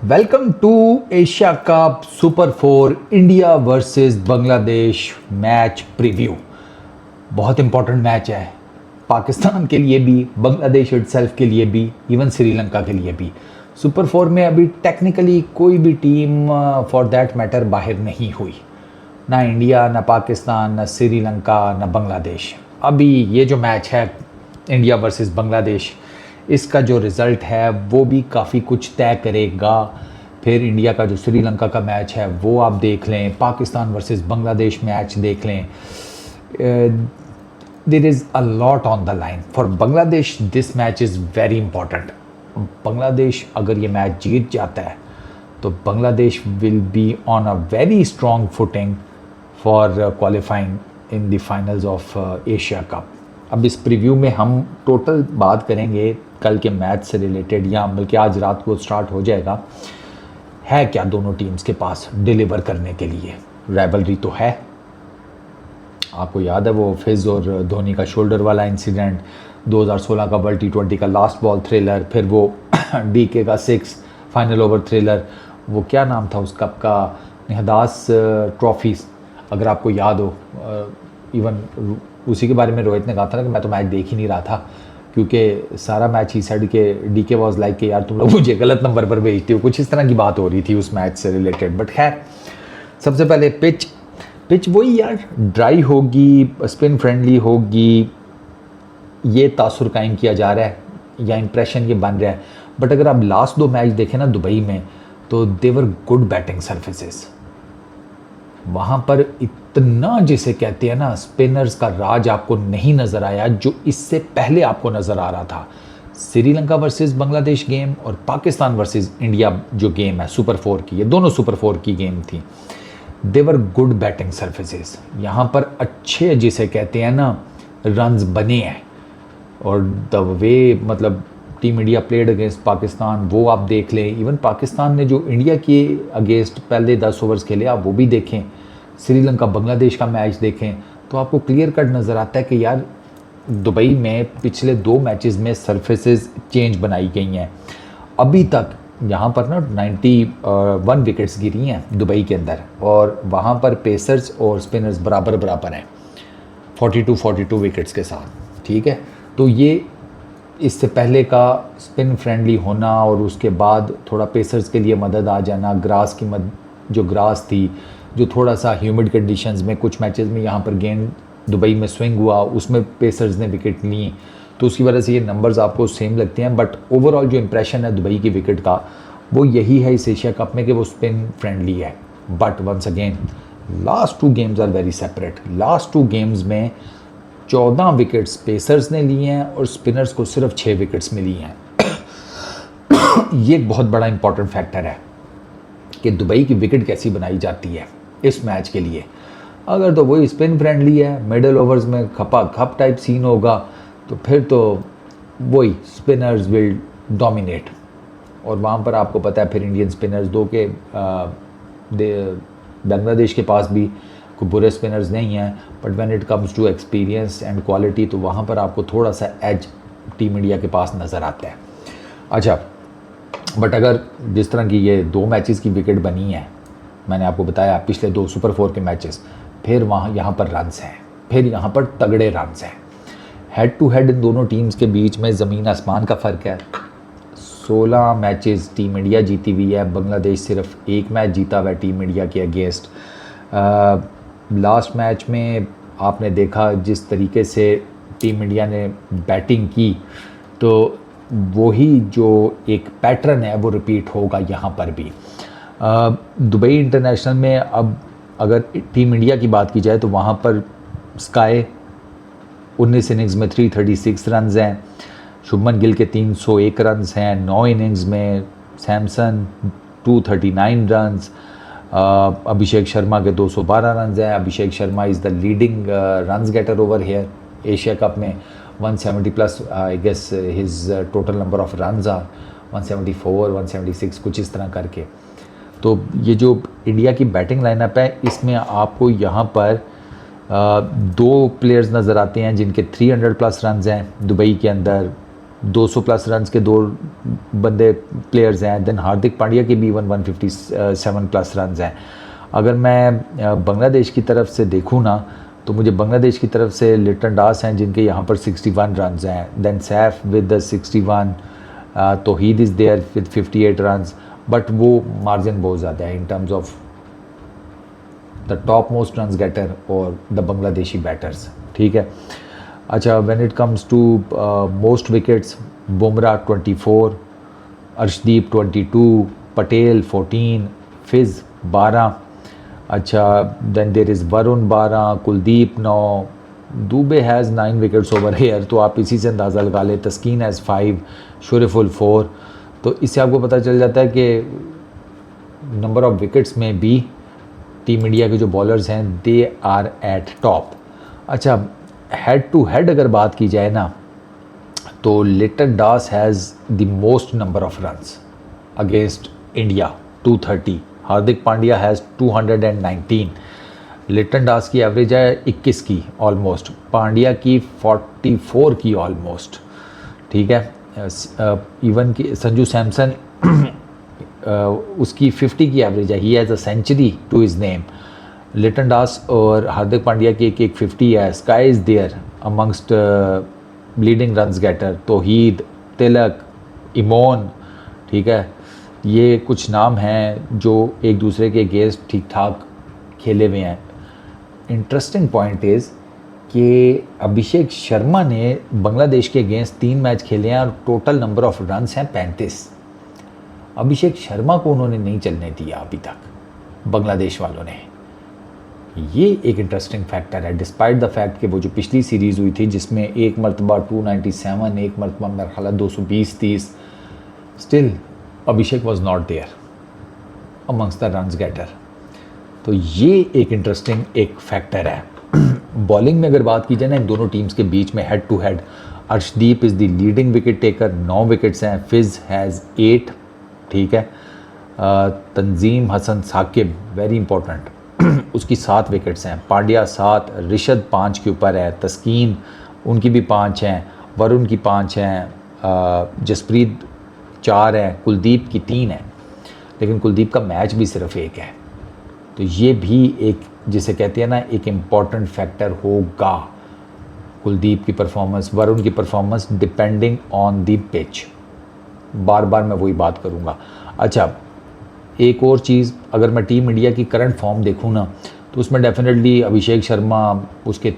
Welcome to Asia cup super 4 India versus Bangladesh match preview. बहुत important match है पाकिस्तान के लिए भी, बांग्लादेश इटसेल्फ के लिए भी, इवन श्रीलंका के लिए भी। सुपर 4 में अभी टेक्निकली कोई भी टीम फॉर दैट मैटर बाहर नहीं हुई, ना इंडिया, ना पाकिस्तान, ना श्रीलंका, ना बांग्लादेश। अभी ये जो मैच है इंडिया वर्सेस बांग्लादेश, इसका जो रिज़ल्ट है वो भी काफ़ी कुछ तय करेगा। फिर इंडिया का जो श्रीलंका का मैच है वो आप देख लें, पाकिस्तान वर्सेस बांग्लादेश मैच देख लें। There is a lot on the line for Bangladesh. This match is very important. Bangladesh अगर ये मैच जीत जाता है तो Bangladesh will be on a very strong footing for qualifying in the finals of Asia cup. अब इस प्रीव्यू में हम टोटल बात करेंगे कल के मैच से रिलेटेड, या बल्कि आज रात को स्टार्ट हो जाएगा। है क्या दोनों टीम्स के पास डिलीवर करने के लिए? राइवलरी तो है। आपको याद है वो फिज और धोनी का शोल्डर वाला इंसिडेंट, 2016 का वर्ल्ड T20 का लास्ट बॉल थ्रिलर, फिर वो DK का 6 फाइनल ओवर थ्रिलर, वो क्या नाम था उस कप का, निहदास ट्रॉफीज़, अगर आपको याद हो। इवन उसी के बारे में रोहित ने कहा था ना कि मैं तो मैच देख ही नहीं रहा था, क्योंकि सारा मैच ही साइड के DK वॉज लाइक कि यार तुम लोग मुझे गलत नंबर पर भेजते हो, कुछ इस तरह की बात हो रही थी उस मैच से रिलेटेड। बट खैर, सबसे पहले पिच वही यार, ड्राई होगी, स्पिन फ्रेंडली होगी, ये तासुर कायम किया जा रहा है या इंप्रेशन ये बन रहा है। बट अगर आप लास्ट 2 मैच देखें ना दुबई में, तो देवर गुड बैटिंग सर्फेसेस। वहाँ पर इतना जिसे कहते हैं ना स्पिनर्स का राज आपको नहीं नज़र आया जो इससे पहले आपको नज़र आ रहा था। श्रीलंका वर्सेस बांग्लादेश गेम और पाकिस्तान वर्सेस इंडिया जो गेम है सुपर 4 की, ये दोनों सुपर 4 की गेम थी। देवर गुड बैटिंग सर्फेसेस, यहाँ पर अच्छे जिसे कहते हैं ना रन्स बने हैं। और द वे मतलब team India played against Pakistan वो आप देख लें। इवन पाकिस्तान ने जो इंडिया के अगेंस्ट पहले 10 ओवर्स खेले आप वो भी देखें। श्रीलंका बांग्लादेश का मैच देखें तो आपको क्लियर कट नज़र आता है कि यार दुबई में पिछले 2 मैचेस में सरफेसेस चेंज बनाई गई हैं। अभी तक यहाँ पर ना 91 विकेट्स गिरी हैं दुबई के अंदर, और वहाँ पर पेसर्स और स्पिनर्स बराबर हैं 42 विकेट्स के साथ। ठीक है, तो ये इससे पहले का स्पिन फ्रेंडली होना और उसके बाद थोड़ा पेसर्स के लिए मदद आ जाना, ग्रास की जो ग्रास थी, जो थोड़ा सा ह्यूमिड कंडीशंस में कुछ मैचेस में यहाँ पर गेंद दुबई में स्विंग हुआ, उसमें पेसर्स ने विकेट ली, तो उसकी वजह से ये नंबर्स आपको सेम लगते हैं। बट ओवरऑल जो इंप्रेशन है दुबई की विकेट का वो यही है इस एशिया कप में कि वो स्पिन फ्रेंडली है। But once again last 2 games are very separate. Last 2 games में 14 विकेट्स पेसर्स ने लिए हैं और स्पिनर्स को सिर्फ 6 विकेट्स मिली हैं। ये एक बहुत बड़ा इंपॉर्टेंट फैक्टर है कि दुबई की विकेट कैसी बनाई जाती है इस मैच के लिए। अगर तो वही स्पिन फ्रेंडली है, मिडल ओवर्स में खपा खप टाइप सीन होगा, तो फिर तो वही स्पिनर्स विल डोमिनेट। और वहाँ पर आपको पता है फिर इंडियन स्पिनर्स दो के बांग्लादेश के पास भी कोई बुरे स्पिनर्स नहीं हैं, but when it comes to experience and quality तो वहाँ पर आपको थोड़ा सा एज टीम इंडिया के पास नज़र आता है। अच्छा, बट अगर जिस तरह की ये 2 मैचेस की विकेट बनी है, मैंने आपको बताया पिछले 2 सुपर 4 के मैचेस, फिर यहाँ पर रन्स हैं, फिर यहाँ पर तगड़े रन्स हैं। हेड टू हेड इन दोनों टीम्स के बीच में ज़मीन आसमान का फ़र्क है। 16 मैचेस टीम इंडिया जीती हुई है, बांग्लादेश सिर्फ 1 मैच जीता हुआ है टीम इंडिया के अगेंस्ट। लास्ट मैच में आपने देखा जिस तरीके से टीम इंडिया ने बैटिंग की, तो वही जो एक पैटर्न है वो रिपीट होगा यहाँ पर भी। दुबई इंटरनेशनल में अब अगर टीम इंडिया की बात की जाए तो वहाँ पर स्काई 19 इनिंग्स में 336 रन्स हैं, शुभमन गिल के 301 रन्स हैं, 9 इनिंग्स में सैमसन 239 रन्स, अभिषेक शर्मा के 212 रन्स हैं। Abhishek Sharma is the leading runs getter over here Asia cup में, 170 plus I guess his total number of runs are 174 176 कुछ इस तरह करके। तो ये जो इंडिया की बैटिंग लाइनअप है इसमें आपको यहाँ पर 2 प्लेयर्स नज़र आते हैं जिनके 300 प्लस रन्स हैं दुबई के अंदर, 200 प्लस रन्स के दो बंदे प्लेयर्स हैं। देन हार्दिक पांड्या के भी 157 प्लस रन्स हैं। अगर मैं बांग्लादेश की तरफ से देखूँ ना, तो मुझे बांग्लादेश की तरफ से लिटन दास हैं जिनके यहाँ पर 61 रन्स हैं। Then Saif with the 61, Tauhid is there with 58 runs, but वो मार्जिन बहुत ज़्यादा है in terms of the top most runs getter और द बांग्लादेशी बैटर्स, ठीक है। अच्छा, when it comes to most wickets, Bumrah 24, Arshdeep 22, Patel 14, Fizz 12, अच्छा then there is Varun 12, Kuldeep 9, Dube has 9 wickets over here, तो आप इसी से अंदाज़ा लगा लें। तस्कीन हैज़ 5, शुरफुल 4, तो इससे आपको पता चल जाता है कि नंबर ऑफ विकेट्स में भी टीम इंडिया के जो बॉलर्स हैं दे आर एट टॉप। अच्छा, हेड टू हेड अगर बात की जाए ना, तो Liton Das has the most number of runs against India 230, Hardik Pandya has 219, Liton Das की एवरेज है 21 की ऑलमोस्ट, पांड्या की 44 की ऑलमोस्ट, ठीक है। इवन की संजू सैमसन उसकी 50 की एवरेज है, he has a century to his name. Liton Das और हार्दिक पांड्या की एक 50 है। SKY is there amongst leading runs getter, Tauhid, Tilak, Imon, ठीक है। ये कुछ नाम हैं जो एक दूसरे के अगेंस्ट ठीक ठाक खेले हुए हैं। इंटरेस्टिंग पॉइंट इज़ कि अभिषेक शर्मा ने बांग्लादेश के अगेंस्ट 3 मैच खेले हैं और टोटल नंबर ऑफ रन्स हैं 35। अभिषेक शर्मा को उन्होंने नहीं चलने दिया अभी तक बांग्लादेश वालों ने। ये एक इंटरेस्टिंग फैक्टर है, डिस्पाइट द फैक्ट कि वो जो पिछली सीरीज़ हुई थी जिसमें एक मरतबा 297, एक मरतबा मेरा ख्याल 220-30, still Abhishek was not there amongst the runs getter. तो ये एक इंटरेस्टिंग एक फैक्टर है। बॉलिंग में अगर बात की जाए ना इन दोनों टीम्स के बीच में head to head, Arshdeep is the leading wicket taker, 9 wickets हैं, फिज़ हैज़ 8, ठीक है। तंजीम हसन साकिब वेरी इंपॉर्टेंट, उसकी 7 विकेट्स हैं, पांड्या 7, रिशद 5 के ऊपर है, तस्कीन उनकी भी 5 हैं, वरुण की 5 हैं, जसप्रीत 4 हैं, कुलदीप की 3 है, लेकिन कुलदीप का मैच भी सिर्फ 1 है। तो ये भी एक जिसे कहते हैं ना एक इम्पॉर्टेंट फैक्टर होगा, कुलदीप की परफॉर्मेंस, वरुण की performance depending on the pitch. बार बार मैं वही बात करूँगा। अच्छा, एक और चीज़, अगर मैं टीम इंडिया की करंट फॉर्म देखूँ ना, तो उसमें डेफिनेटली अभिषेक शर्मा उसके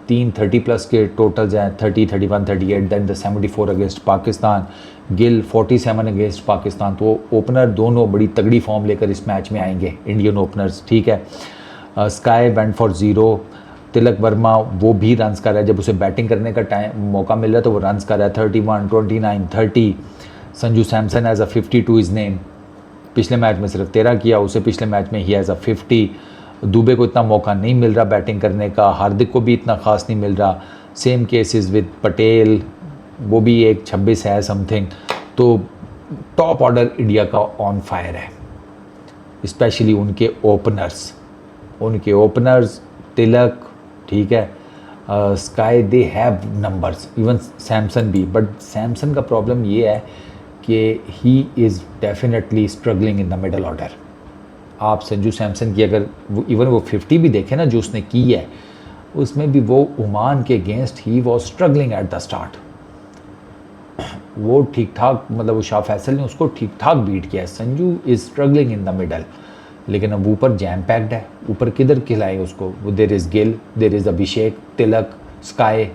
30 प्लस के टोटल्स हैं, 30, 31, 38, than the 74 against Pakistan, Gill 47 against Pakistan. तो ओपनर दोनों बड़ी तगड़ी फॉर्म लेकर इस मैच में आएंगे, इंडियन ओपनर्स, ठीक है। Sky went for 0, Tilak Varma वो भी रन्स कर रहा है, जब उसे बैटिंग करने का टाइम मौका मिल रहा है तो वो रन्स कर रहा है, 31, 29, 30। Sanju Samson has a 52 is name, पिछले मैच में सिर्फ 13 किया, उसे पिछले मैच में ही हैज़ अ 50। दुबे को इतना मौका नहीं मिल रहा बैटिंग करने का, हार्दिक को भी इतना ख़ास नहीं मिल रहा। सेम केसेस विद पटेल, वो भी एक 26 है समथिंग। तो टॉप ऑर्डर इंडिया का ऑन फायर है, स्पेशली उनके ओपनर्स तिलक, ठीक है, sky, they have numbers, even Samson भी। बट सैमसन का प्रॉब्लम ये है कि he is definitely struggling in the middle order. आप संजू सैमसन की अगर इवन वो 50 भी देखें ना जो उसने की है, उसमें भी वो ओमान के against he was struggling at the start. वो ठीक ठाक, मतलब वो शाह फैसल ने उसको ठीक ठाक बीट किया है। Sanju is struggling in the middle, लेकिन अब ऊपर जैम पैक्ड है, ऊपर किधर खिलाए उसको। वो there is Gill, there is Abhishek, Tilak, SKY,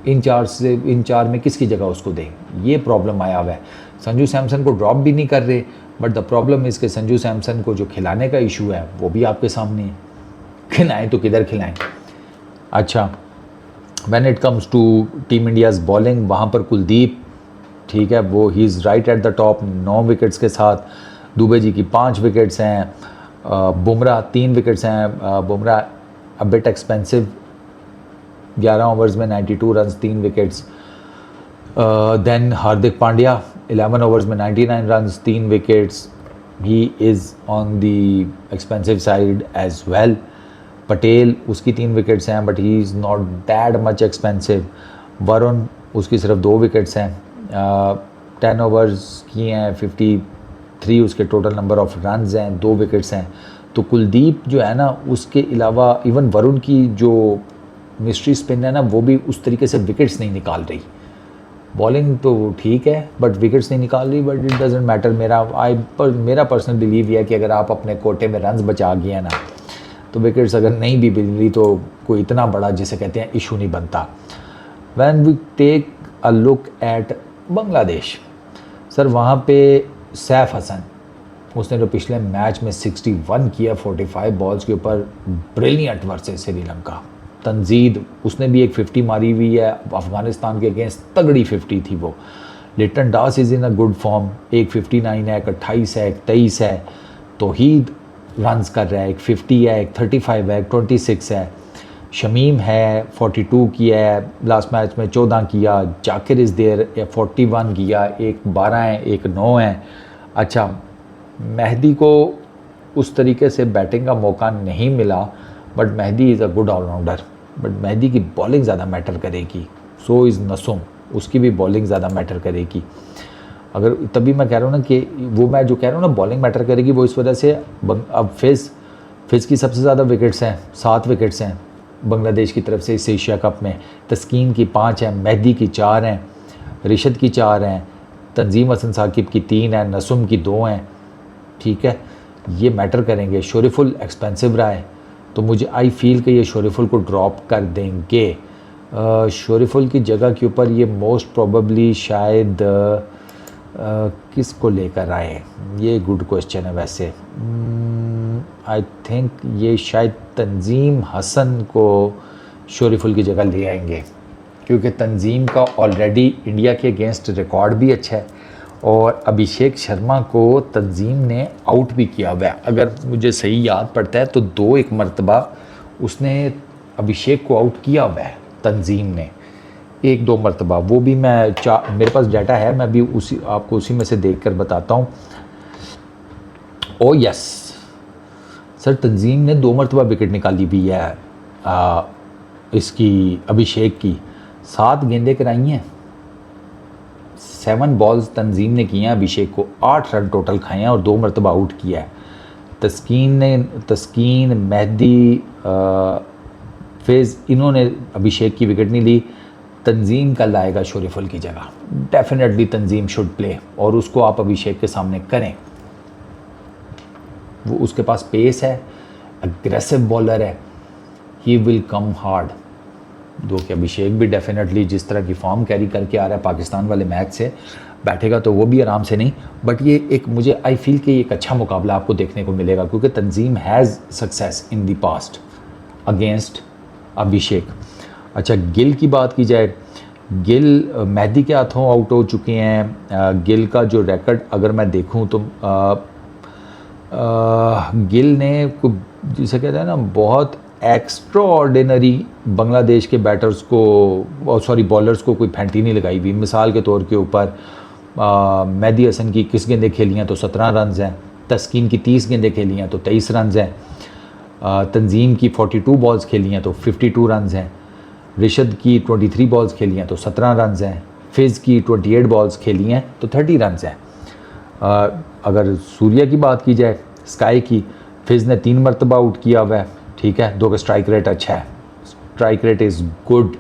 इन चार में किसकी जगह उसको दें, ये प्रॉब्लम आया हुआ है। संजू सैमसन को ड्रॉप भी नहीं कर रहे, बट द प्रॉब्लम इज़ कि संजू सैमसन को जो खिलाने का इशू है वो भी आपके सामने है, खिलाएं तो किधर खिलाएं। अच्छा, when it comes to team India's bowling, वहाँ पर कुलदीप, ठीक है, वो he is right at the top 9 wickets के साथ। दुबे जी की 5 विकेट्स हैं, बुमराह 3 विकेट्स हैं, Bumrah a bit expensive, 11 overs में 92 runs, 3 wickets. Then Hardik Pandya 11 overs में 99 runs, 3 wickets, he is on the expensive side as well. Patel, उसकी 3 विकेट्स हैं, but he is not that much expensive. Varun उसकी सिर्फ 2 विकेट्स हैं, 10 ओवर्स की हैं, 53 उसके टोटल नंबर ऑफ रन्स हैं, 2 विकेट्स हैं। तो कुलदीप जो है ना, उसके अलावा इवन वरुण की जो मिस्ट्री स्पिन है ना, वो भी उस तरीके से विकेट्स नहीं निकाल रही। बॉलिंग तो ठीक है बट विकेट्स नहीं निकाल रही, बट इट डजेंट मैटर। मेरा पर्सनल बिलीव ये है कि अगर आप अपने कोटे में रन्स बचा गए हैं ना, तो विकेट्स अगर नहीं भी मिली तो कोई इतना बड़ा जिसे कहते हैं इशू नहीं बनता। When we take a look at Bangladesh, sir वहाँ पे सैफ हसन, उसने जो पिछले मैच में 61 किया 45 बॉल्स के ऊपर, ब्रिलियंट वर्सेस श्रीलंका। तंजीद, उसने भी एक 50 मारी हुई है अफगानिस्तान के अगेंस्ट, तगड़ी 50 थी वो। Liton Das is in a good form, एक 59 है, एक 28 है, एक 23 है। तौहीद रन्स कर रहा है, एक 50 है, एक 35 है, एक 26 है। शमीम है, 42 किया है लास्ट मैच में, 14 किया। जाकिर इज़ देयर, 41 किया, एक 12 है, एक 9 है। अच्छा, मेहदी को उस तरीके से बैटिंग का मौका नहीं मिला, but Mehdi is a good allrounder, but Mehdi की बॉलिंग ज़्यादा मैटर करेगी। सो इज़ नसुम, उसकी भी बॉलिंग ज़्यादा मैटर करेगी। अगर तभी मैं कह रहा हूँ ना कि वो मैं जो कह रहा हूँ ना बॉलिंग मैटर करेगी, वो इस वजह से अब फिज़ की सबसे ज़्यादा विकेट्स हैं, 7 विकेट्स हैं बांग्लादेश की तरफ से इस एशिया कप में। तस्कीन की 5 हैं, मेहदी की 4 हैं, रिशद की 4 हैं, तंजीम हसन साकिब की 3 हैं, नसुम की 2 हैं। ठीक है, ये मैटर करेंगे। शोरिफुल एक्सपेंसिव रहा है, तो मुझे आई फील कि ये शोरिफुल को ड्रॉप कर देंगे। शोरिफुल की जगह के ऊपर ये मोस्ट प्रोबेबली शायद किस को लेकर आए, ये गुड क्वेश्चन है वैसे। आई थिंक ये शायद तंजीम हसन को शोरिफुल की जगह ले आएंगे, क्योंकि तंजीम का ऑलरेडी इंडिया के अगेंस्ट रिकॉर्ड भी अच्छा है, और अभिषेक शर्मा को तंजीम ने आउट भी किया हुआ है। अगर मुझे सही याद पड़ता है तो 2-1 मरतबा उसने अभिषेक को आउट किया हुआ है तंजीम ने, 1-2 मरतबा। वो भी मैं मेरे पास डाटा है, मैं भी आपको उसी में से देख कर बताता हूँ। ओ यस सर, तंजीम ने 2 मरतबा विकेट निकाली हुई है इसकी अभिषेक की, 7 गेंदें कराई हैं, 7 बॉल्स तंजीम ने किए हैं अभिषेक को, 8 रन टोटल खाए हैं और 2 मरतबा आउट किया है। तस्कीन मेहदी फेज़, इन्होंने अभिषेक की विकेट नहीं ली। तंजीम कल आएगा शोरिफुल की जगह, डेफिनेटली तंजीम शुड प्ले, और उसको आप अभिषेक के सामने करें। वो उसके पास पेस है, अग्रेसिव बॉलर है, ही विल कम हार्ड। दो कि अभिषेक भी डेफिनेटली जिस तरह की फॉर्म कैरी करके आ रहा है पाकिस्तान वाले मैच से, बैठेगा तो वो भी आराम से नहीं, बट ये एक मुझे आई फील कि एक अच्छा मुकाबला आपको देखने को मिलेगा, क्योंकि Tanzim has success in the past against Abhishek. अच्छा, गिल की बात की जाए, गिल मेहदी के हाथों आउट हो चुके हैं। गिल का जो रिकॉर्ड अगर मैं देखूं तो गिल ने जिसे कहते हैं ना, बहुत एक्स्ट्रा ऑर्डिनरी बांग्लादेश के बैटर्स को, सॉरी बॉलर्स को कोई फैंटी नहीं लगाई हुई। मिसाल के तौर के ऊपर मेहदी हसन की 21 गेंदें खेली हैं तो 17 रन हैं, तस्कीन की 30 गेंदें खेली हैं तो 23 रन हैं, तंजीम की 42 बॉल्स खेली हैं तो 52 रन हैं, रिशद की 23 बॉल्स खेली हैं तो 17 रन हैं, फिज़ की 28 बॉल्स खेली हैं तो 30 रन हैं। अगर सूर्या की बात की जाए, स्काई की, फिज़ ने 3 मरतबा आउट किया हुआ है, ठीक है, 2 का स्ट्राइक रेट अच्छा है, strike rate is good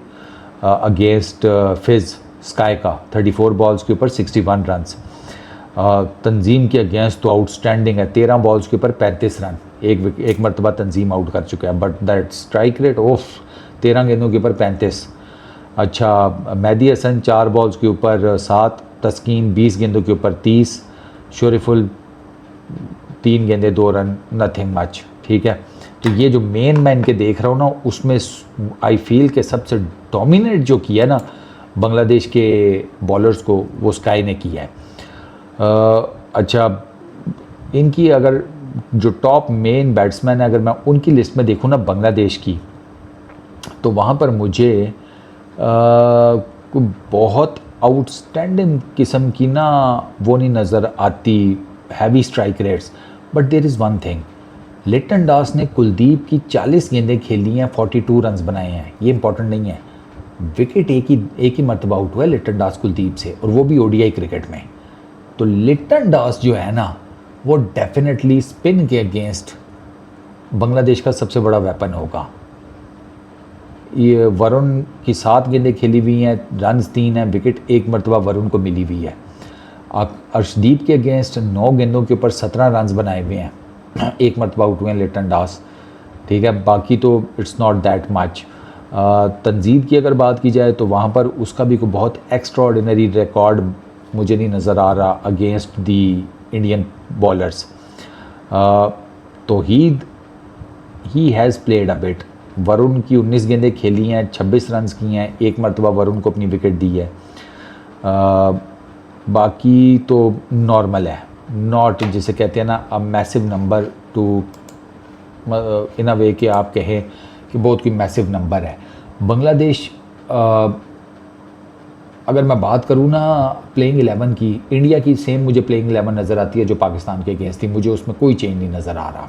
against fizz sky का, 34 बॉल्स के ऊपर 61 रन। तंजीम के अगेंस्ट तो आउटस्टैंडिंग है, 13 बॉल्स के ऊपर 35 रन, एक मरतबा तंजीम आउट कर चुका है, but that strike rate of 13 गेंदों के ऊपर 35। अच्छा, मेहदी हसन 4 बॉल्स के ऊपर 7, तस्कीन 20 गेंदों के ऊपर 30, शोरिफुल 3 गेंदें 2 रन, नथिंग मच, ठीक है। तो ये जो मेन मैं इनके देख रहा हूँ ना, उसमें आई फील के सबसे डोमिनेट जो किया ना बांग्लादेश के बॉलर्स को, वो स्काई ने किया है। अच्छा, इनकी अगर जो टॉप मेन बैट्समैन है, अगर मैं उनकी लिस्ट में देखूँ ना बांग्लादेश की, तो वहाँ पर मुझे बहुत आउटस्टैंडिंग किस्म की ना वो नहीं नज़र आती heavy strike rates, but there is one thing, Liton Das ने कुलदीप की 40 गेंदें खेली हैं, 42 रन्स बनाए हैं, ये इंपॉर्टेंट नहीं है। विकेट एक ही मरतबा आउट हुआ है लिटन दास कुलदीप से, और वो भी ओडीआई क्रिकेट में। तो लिटन दास जो है ना, वो डेफिनेटली स्पिन के अगेंस्ट बांग्लादेश का सबसे बड़ा वेपन होगा। ये वरुण की 7 गेंदें खेली हुई हैं, रन्स 3 हैं, विकेट एक मरतबा वरुण को मिली हुई है। अर्शदीप के अगेंस्ट 9 गेंदों के ऊपर 17 रन्स बनाए हुए हैं, एक मरतबा आउट हुए हैं लिटन दास, ठीक है। बाकी तो it's not that much. Tanzid की अगर बात की जाए तो वहाँ पर उसका भी कोई बहुत एक्स्ट्राऑर्डिनरी रिकॉर्ड मुझे नहीं नज़र आ रहा against the Indian bowlers. Tauhid he has played a bit. Varun की 19 गेंदें खेली हैं, 26 रन्स की हैं, एक मरतबा वरुण को अपनी विकेट दी है। बाकी तो नॉर्मल है, नॉट जिसे कहते हैं ना अ मैसिव नंबर टू, इन अ वे कि आप कहें कि बहुत कोई मैसिव नंबर है। बांग्लादेश अगर मैं बात करूँ ना प्लेइंग 11 की, इंडिया की सेम मुझे प्लेइंग 11 नज़र आती है जो पाकिस्तान के अगेंस्ट थी, मुझे उसमें कोई चेंज नहीं नज़र आ रहा।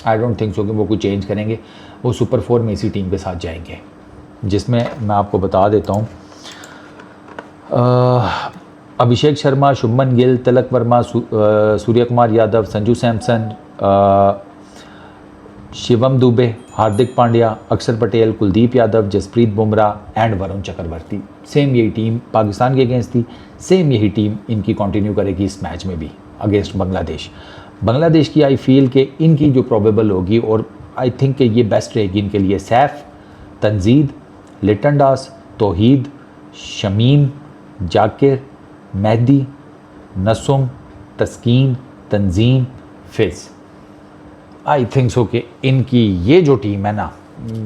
आई डोंट थिंक सो कि वो कुछ चेंज करेंगे, वो सुपर 4 में इसी टीम के साथ जाएंगे, जिसमें मैं आपको बता देता हूँ अभिषेक शर्मा, शुभमन गिल, तिलक वर्मा, सूर्य कुमार यादव, संजू सैमसन, शिवम दुबे, हार्दिक पांड्या, अक्षर पटेल, कुलदीप यादव, जसप्रीत बुमराह एंड वरुण चक्रवर्ती। सेम यही टीम पाकिस्तान के अगेंस्ट थी, सेम यही टीम इनकी कंटिन्यू करेगी इस मैच में भी अगेंस्ट बांग्लादेश। बांग्लादेश की आई फील कि इनकी जो प्रोबेबल होगी, और आई थिंक कि ये बेस्ट रहेगी इनके लिए, Saif, Tanzid, Liton Das, Tauhid, Shamim, Jakir, Mehedi, Nasum, Taskin, Tanzim, Fizz. I think so कि इनकी ये जो टीम है ना,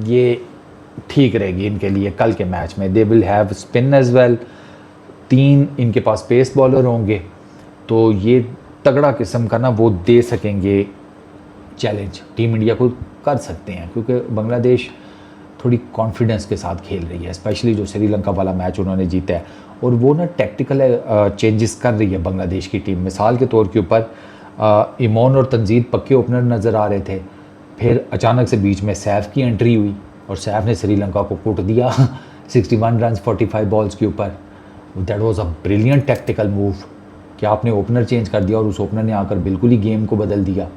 ये ठीक रहेगी इनके लिए कल के मैच में। They will have spin as well, 3 इनके पास पेस बॉलर होंगे, तो ये तगड़ा किस्म का ना वो दे सकेंगे चैलेंज, टीम इंडिया को कर सकते हैं, क्योंकि बांग्लादेश थोड़ी कॉन्फिडेंस के साथ खेल रही है, स्पेशली जो श्रीलंका वाला मैच उन्होंने जीता है, और वो ना टेक्टिकल चेंजेस कर रही है बांग्लादेश की टीम। मिसाल के तौर के ऊपर इमोन और तंजीद पक्के ओपनर नज़र आ रहे थे, फिर अचानक से बीच में सैफ की एंट्री हुई और सैफ ने श्रीलंका को कूट दिया 61 रन 45 बॉल्स के ऊपर। That was a brilliant tactical move कि आपने ओपनर चेंज कर दिया और उस ओपनर ने आकर बिल्कुल ही गेम को बदल दिया।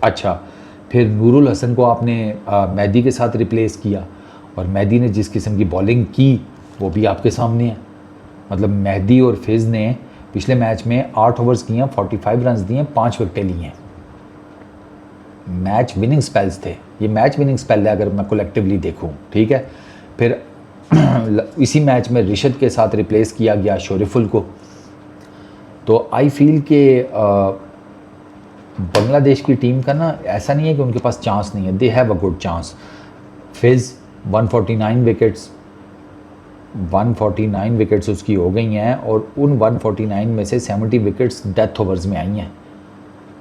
अच्छा, फिर नूरुल हसन को आपने मेहदी के साथ रिप्लेस किया, और मेहदी ने जिस किस्म की बॉलिंग की वो भी आपके सामने है। मतलब मेहदी और फिज़ ने पिछले मैच में 8 ओवर्स किए हैं, 45 रन्स दिए हैं, 5 विकेटें ली हैं। मैच विनिंग स्पेल्स थे, ये मैच विनिंग स्पेल है अगर मैं कलेक्टिवली देखूं, ठीक है। फिर इसी मैच में रिशद के साथ रिप्लेस किया गया शोरिफुल को। तो आई फील के बांग्लादेश की टीम का ना ऐसा नहीं है कि उनके पास चांस नहीं है, they have a good chance. Fizz 149 wickets उसकी हो गई हैं, और उन 149 में से 70 विकेट्स डेथ ओवर्स में आई हैं।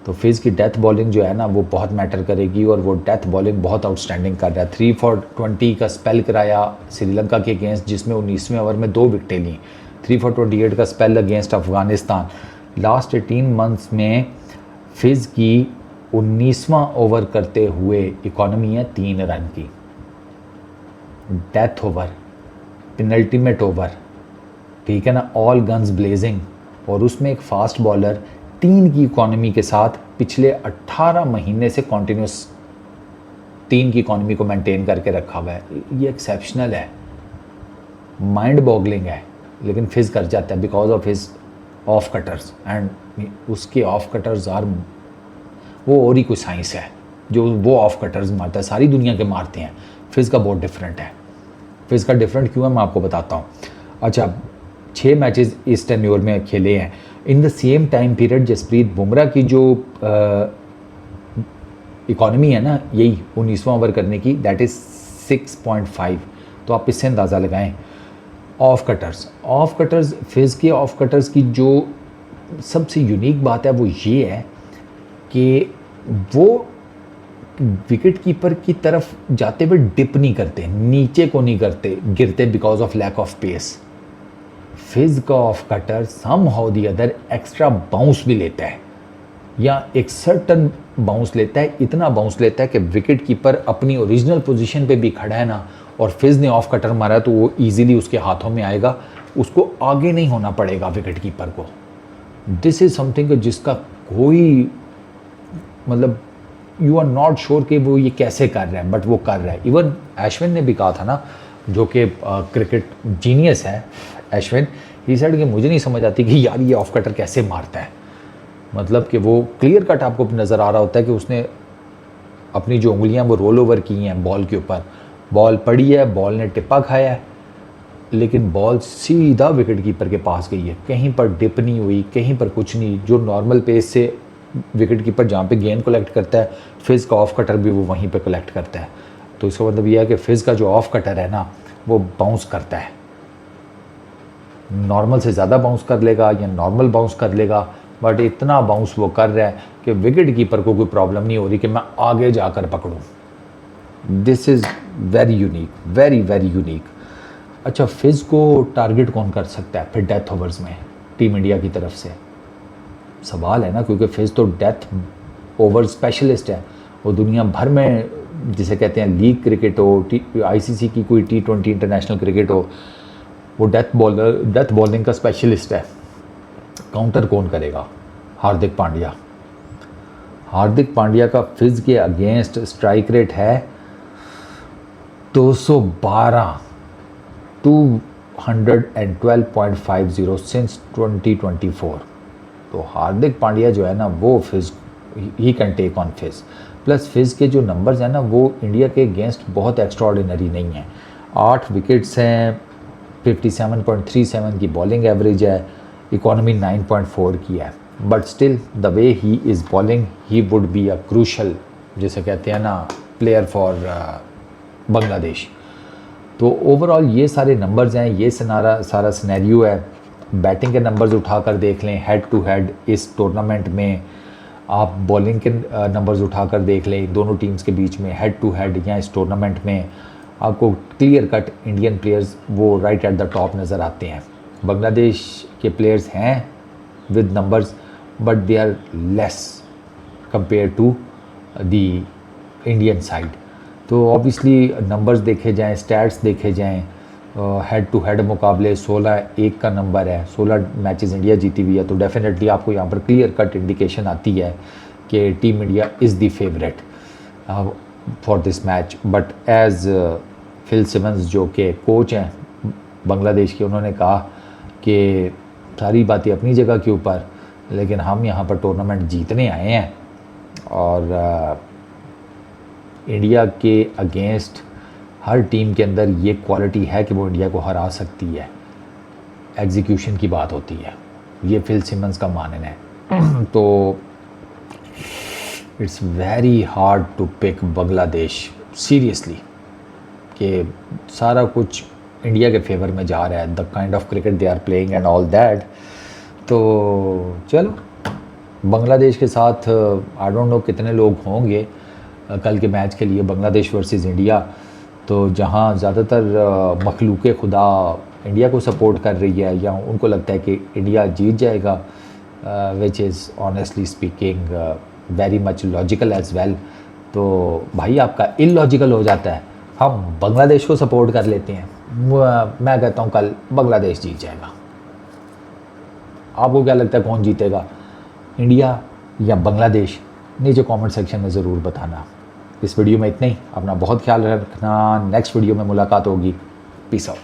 तो फिज़ की डेथ बॉलिंग जो है ना वो बहुत मैटर करेगी, और वो डेथ बॉलिंग बहुत आउटस्टैंडिंग कर रहा है। 3 for 20 का स्पेल कराया श्रीलंका के अगेंस्ट, जिसमें 19वें ओवर में 2 विकेटें लीं। 3 for 28 का spell against Afghanistan. Last 18 months में फिज़ की 19वां ओवर करते हुए इकॉनमी है 3 रन की। डेथ ओवर, पेनल्टीमेट ओवर, ठीक है ना, ऑल गन्स ब्लेजिंग, और उसमें एक फास्ट बॉलर 3 की इकॉनमी के साथ पिछले 18 महीने से कॉन्टिन्यूस 3 की इकॉनमी को मेंटेन करके रखा हुआ है। ये एक्सेप्शनल है, माइंड बॉगलिंग है, लेकिन फिज़ कर जाता है because of his of cutters, and उसके ऑफ कटर्स आर वो और ही कोई साइंस है जो वो ऑफ कटर्स मारता है, सारी दुनिया के मारते हैं। फिज़ का बहुत डिफरेंट है। फिज़ का डिफरेंट क्यों है मैं आपको बताता हूँ। अच्छा, 6 मैचेस इस टेन्योर में खेले हैं। In the same time period Jasprit Bumrah की जो इकॉनमी है ना, यही 19वां ओवर करने की, दैट इज़ 6.5। तो आप इससे अंदाज़ा लगाएं। ऑफ कटर्स फिज़ के ऑफ कटर्स की जो सबसे यूनिक बात है वो ये है कि वो विकेट कीपर की तरफ जाते हुए डिप नहीं करते, नीचे को नहीं करते, गिरते because of lack of pace. Fizz का off cutter somehow the other extra bounce भी लेता है, या एक सर्टन बाउंस लेता है, इतना बाउंस लेता है कि विकेट कीपर अपनी ओरिजिनल पोजीशन पे भी खड़ा है ना, और फिज ने ऑफ कटर मारा तो वो ईजिली उसके हाथों में आएगा, उसको आगे नहीं होना पड़ेगा विकेट कीपर को। दिस इज़ समथिंग जिसका कोई मतलब यू आर नॉट श्योर कि वो ये कैसे कर रहा है, बट वो कर रहा है। इवन अश्विन ने भी कहा था ना, जो कि क्रिकेट जीनियस है अश्विन, ही सेड कि मुझे नहीं समझ आती कि यार ये ऑफ कटर कैसे मारता है। मतलब कि वो क्लियर कट आपको नज़र आ रहा होता है कि उसने अपनी जो उंगलियां वो रोल ओवर की हैं बॉल के ऊपर, बॉल पड़ी है, बॉल ने टिप्पा खाया है, लेकिन बॉल सीधा विकेट कीपर के पास गई है, कहीं पर डिप नहीं हुई, कहीं पर कुछ नहीं। जो नॉर्मल पेस से विकेट कीपर जहाँ पे गेंद कलेक्ट करता है, फिज़ का ऑफ कटर भी वो वहीं पे कलेक्ट करता है। तो इसका मतलब यह है कि फिज़ का जो ऑफ कटर है ना, वो बाउंस करता है, नॉर्मल से ज़्यादा बाउंस कर लेगा या नॉर्मल बाउंस कर लेगा, बट इतना बाउंस वो कर रहा है कि विकेट कीपर को कोई प्रॉब्लम नहीं हो रही कि मैं आगे जाकर पकड़ूँ। This is very unique, very very unique. अच्छा, फिज़ को टारगेट कौन कर सकता है फिर डेथ ओवर्स में टीम इंडिया की तरफ से? सवाल है ना, क्योंकि फिज़ तो डेथ ओवर स्पेशलिस्ट है। वो दुनिया भर में जिसे कहते हैं लीग क्रिकेट हो, आईसीसी की कोई T20 इंटरनेशनल क्रिकेट हो, वो डेथ बॉलिंग का स्पेशलिस्ट है। काउंटर कौन करेगा? हार्दिक पांड्या। हार्दिक पांड्या का फिज़ के अगेंस्ट स्ट्राइक रेट है 212, 212.50 सिंस 2024। तो हार्दिक पांड्या जो है ना, वो Fizz he can take on Fizz. Plus Fizz के जो नंबर्स हैं ना, वो इंडिया के अगेंस्ट बहुत एक्स्ट्राऑर्डिनरी नहीं है। 8 विकेट्स हैं, 57.37 की बॉलिंग एवरेज है, इकोनॉमी 9.4 की है, but still the way he is bowling he would be a crucial, जिसे कहते हैं ना, प्लेयर फॉर बांग्लादेश। तो ओवरऑल ये सारे नंबर्स हैं, ये सारा सिनेरियो है। बैटिंग के नंबर्स उठाकर देख लें, हेड टू हेड इस टूर्नामेंट में, आप बॉलिंग के नंबर्स उठाकर देख लें दोनों टीम्स के बीच में, हेड टू हेड या इस टूर्नामेंट में, आपको क्लियर कट इंडियन प्लेयर्स वो राइट एट द टॉप नज़र आते हैं। बांग्लादेश के प्लेयर्स हैं with numbers, but they are less compare to the Indian side. तो ऑब्वियसली नंबर्स देखे जाएं, स्टैट्स देखे जाएं, हेड टू हेड मुकाबले 16-1 का नंबर है, 16 मैचेस इंडिया जीती हुई है, तो डेफिनेटली आपको यहाँ पर क्लियर कट इंडिकेशन आती है कि team India is the favourite for this match. But as Phil Simmons जो कि कोच हैं बांग्लादेश के, उन्होंने कहा कि सारी बातें अपनी जगह के ऊपर, लेकिन हम यहाँ पर टूर्नामेंट जीतने आए हैं और इंडिया के अगेंस्ट हर टीम के अंदर ये क्वालिटी है कि वो इंडिया को हरा सकती है। एग्जीक्यूशन की बात होती है, ये फिल सिमंस का मानना है। तो it's very hard to pick Bangladesh seriously, कि सारा कुछ इंडिया के फेवर में जा रहा है, the kind of cricket they are playing and all that. तो चलो, बांग्लादेश के साथ आई डोंट नो कितने लोग होंगे कल के मैच के लिए, बांग्लादेश वर्सेस इंडिया। तो जहाँ ज़्यादातर मखलूक़ खुदा इंडिया को सपोर्ट कर रही है या उनको लगता है कि इंडिया जीत जाएगा, which is honestly speaking very much logical as well. तो भाई आपका इलॉजिकल हो जाता है, हम बांग्लादेश को सपोर्ट कर लेते हैं। मैं कहता हूँ कल बांग्लादेश जीत जाएगा। आपको क्या लगता है कौन जीतेगा, इंडिया या बांग्लादेश? नीचे कमेंट सेक्शन में ज़रूर बताना। इस वीडियो में इतना ही, अपना बहुत ख्याल रखना। नेक्स्ट वीडियो में मुलाकात होगी। Peace out.